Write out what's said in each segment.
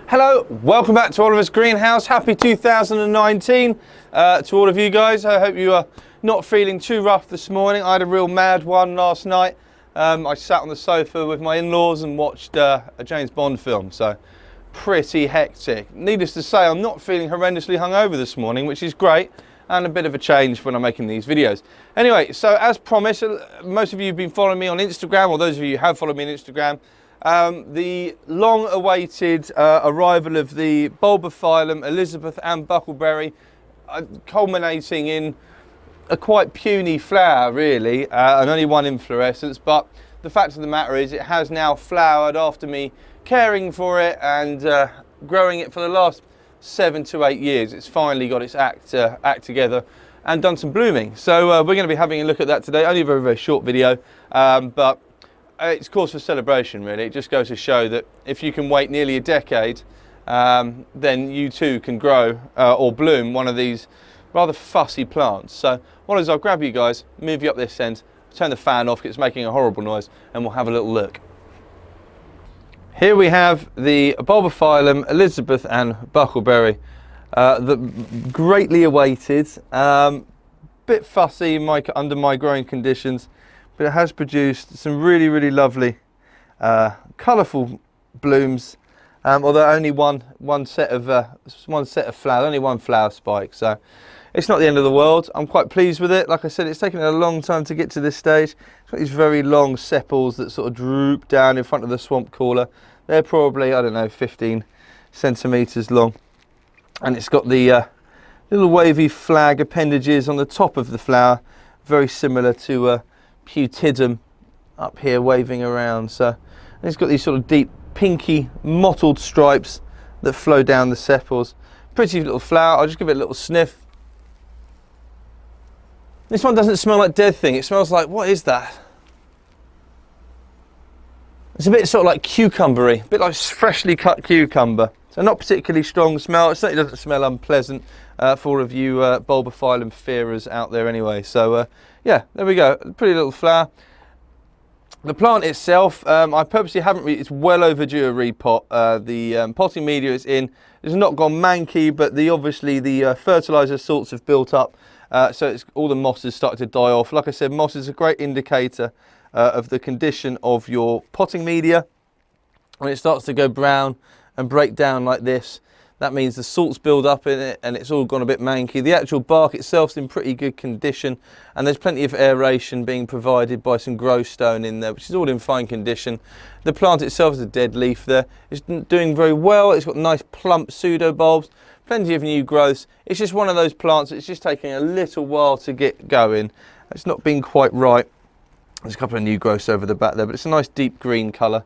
Hello, welcome back to Oliver's Greenhouse. Happy 2019 to all of you guys. I hope you are not feeling too rough this morning. I had a real mad one last night. I sat on the sofa with my in-laws and watched a James Bond film, so pretty hectic. Needless to say, I'm not feeling horrendously hungover this morning, which is great, and a bit of a change when I'm making these videos. Anyway, so as promised, most of you have been following me on Instagram, or those of you who have followed me on Instagram, the long-awaited arrival of the Bulbophyllum Elizabeth Ann Buckleberry, culminating in a quite puny flower, really, and only one inflorescence. But the fact of the matter is, it has now flowered after me caring for it and growing it for the last 7 to 8 years. It's finally got its act together and done some blooming. So we're going to be having a look at that today. Only a very, very short video, but it's cause for celebration, really. It just goes to show that if you can wait nearly a decade, then you too can grow or bloom one of these rather fussy plants. So what I'll do is I'll grab you guys, move you up this end, turn the fan off, it's making a horrible noise, and we'll have a little look. Here we have the Bulbophyllum Elizabeth Ann Buckleberry, the greatly awaited, bit fussy under my growing conditions, but it has produced some really, really lovely, colourful blooms. Although only one set of flowers, only one flower spike, so it's not the end of the world. I'm quite pleased with it. Like I said, it's taken a long time to get to this stage. It's got these very long sepals that sort of droop down in front of the swamp caller. They're probably, I don't know, 15 centimetres long, and it's got the little wavy flag appendages on the top of the flower, very similar to Putidum up here waving around. So it's got these sort of deep pinky mottled stripes that flow down the sepals. Pretty little flower. I'll just give it a little sniff. This one doesn't smell like dead thing. It smells like, what is that? It's a bit sort of like cucumbery, a bit like freshly cut cucumber. So not particularly strong smell. It certainly doesn't smell unpleasant for all of you Bulbophyllum fearers out there anyway. So yeah, there we go, pretty little flower. The plant itself, I purposely haven't it's well overdue a repot. The potting media it's in has not gone manky, but obviously the fertiliser salts have built up, so all the moss has started to die off. Like I said, moss is a great indicator of the condition of your potting media. When it starts to go brown and break down like this, that means the salts build up in it and it's all gone a bit manky. The actual bark itself's in pretty good condition, and there's plenty of aeration being provided by some grow stone in there, which is all in fine condition. The plant itself is a dead leaf there. It's doing very well. It's got nice plump pseudo bulbs, plenty of new growths. It's just one of those plants that's just taking a little while to get going. It's not been quite right. There's a couple of new growths over the back there, but it's a nice deep green colour.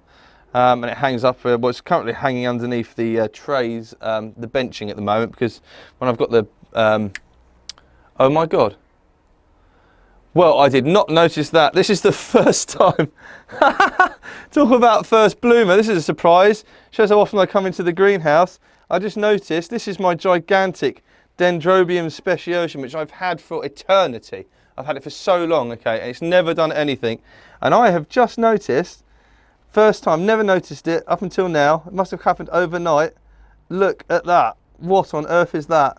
And it hangs up, well, it's currently hanging underneath the trays, the benching at the moment, because when I've got the, oh my God. Well, I did not notice that. This is the first time. Talk about first bloomer. This is a surprise. Shows how often I come into the greenhouse. I just noticed this is my gigantic Dendrobium speciosum, which I've had for eternity. I've had it for so long, okay, and it's never done anything. And I have just noticed, first time, never noticed it up until now. It must have happened overnight. Look at that. What on earth is that?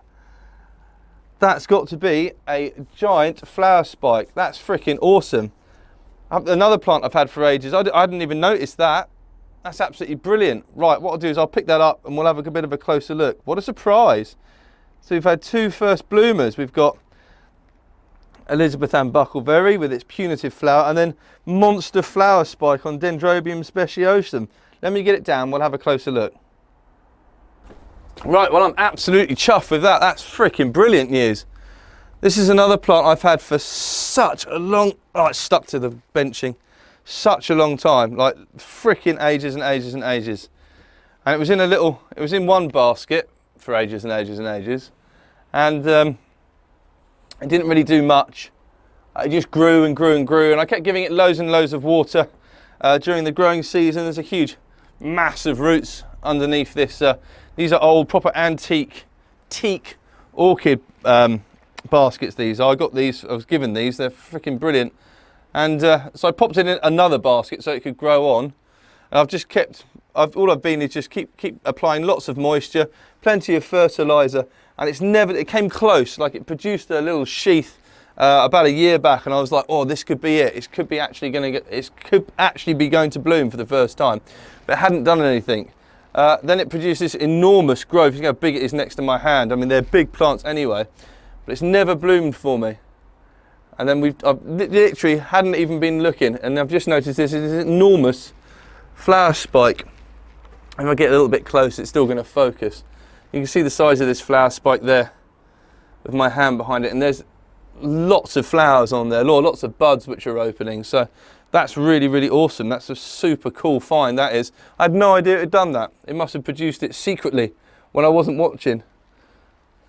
That's got to be a giant flower spike. That's freaking awesome. Another plant I've had for ages. I didn't even notice that. That's absolutely brilliant. Right, what I'll do is I'll pick that up and we'll have a bit of a closer look. What a surprise. So we've had two first bloomers. We've got Elizabeth Ann Buckleberry with its punitive flower, and then monster flower spike on Dendrobium speciosum. Let me get it down, we'll have a closer look. Right, well, I'm absolutely chuffed with that. That's freaking brilliant news. This is another plant I've had for such a long, oh, it's stuck to the benching, such a long time, like freaking ages and ages and ages. And it was in one basket for ages and ages and ages, and it didn't really do much. It just grew and grew and grew, and I kept giving it loads and loads of water during the growing season. There's a huge mass of roots underneath this. These are old, proper antique, teak orchid baskets. These I was given these. They're freaking brilliant. And so I popped it in another basket so it could grow on. And I've just kept all I've been is just keep applying lots of moisture, plenty of fertiliser, and it came close, like it produced a little sheath about a year back, and I was like, oh, this could be it. It could actually be going to bloom for the first time, but it hadn't done anything. Then it produced this enormous growth. You see how big it is next to my hand. I mean, they're big plants anyway, but it's never bloomed for me. And then I literally hadn't even been looking, and I've just noticed this enormous flower spike. If I get a little bit close, it's still going to focus. You can see the size of this flower spike there with my hand behind it, and there's lots of flowers on there, lots of buds which are opening. So that's really, really awesome. That's a super cool find, that is. I had no idea it had done that. It must have produced it secretly when I wasn't watching.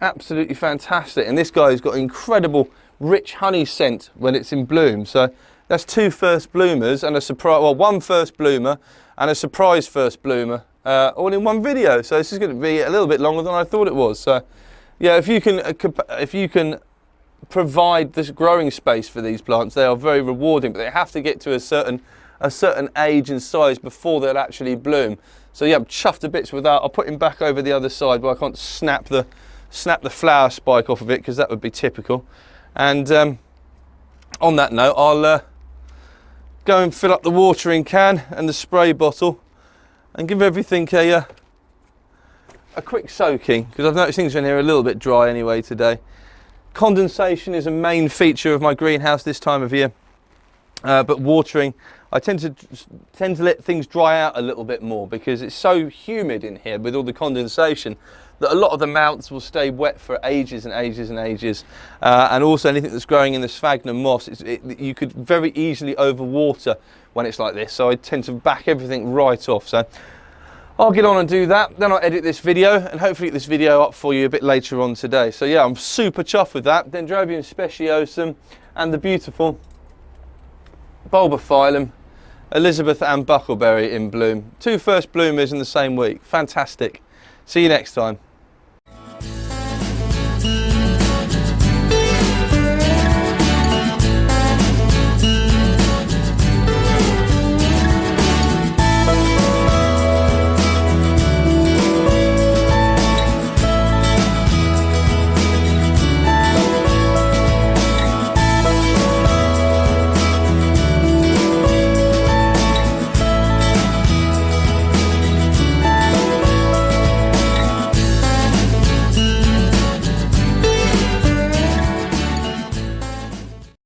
Absolutely fantastic. And this guy's got incredible rich honey scent when it's in bloom. So that's 2 first bloomers and a surprise, well, 1 first bloomer and a surprise first bloomer, all in one video. So this is going to be a little bit longer than I thought it was. So yeah, if you can provide this growing space for these plants, they are very rewarding, but they have to get to a certain age and size before they'll actually bloom. So yeah, I'm chuffed to bits with that. I'll put him back over the other side where I can't snap the flower spike off of it, because that would be typical. And on that note, I'll go and fill up the watering can and the spray bottle and give everything a quick soaking, because I've noticed things in here are a little bit dry anyway today. Condensation is a main feature of my greenhouse this time of year, but watering, I tend to let things dry out a little bit more, because it's so humid in here with all the condensation that a lot of the mounts will stay wet for ages and ages and ages. And also anything that's growing in the sphagnum moss, you could very easily overwater when it's like this. So I tend to back everything right off. So I'll get on and do that. Then I'll edit this video and hopefully get this video up for you a bit later on today. So yeah, I'm super chuffed with that. Dendrobium speciosum and the beautiful Bulbophyllum Elizabeth Ann Buckleberry in bloom. 2 first bloomers in the same week. Fantastic. See you next time.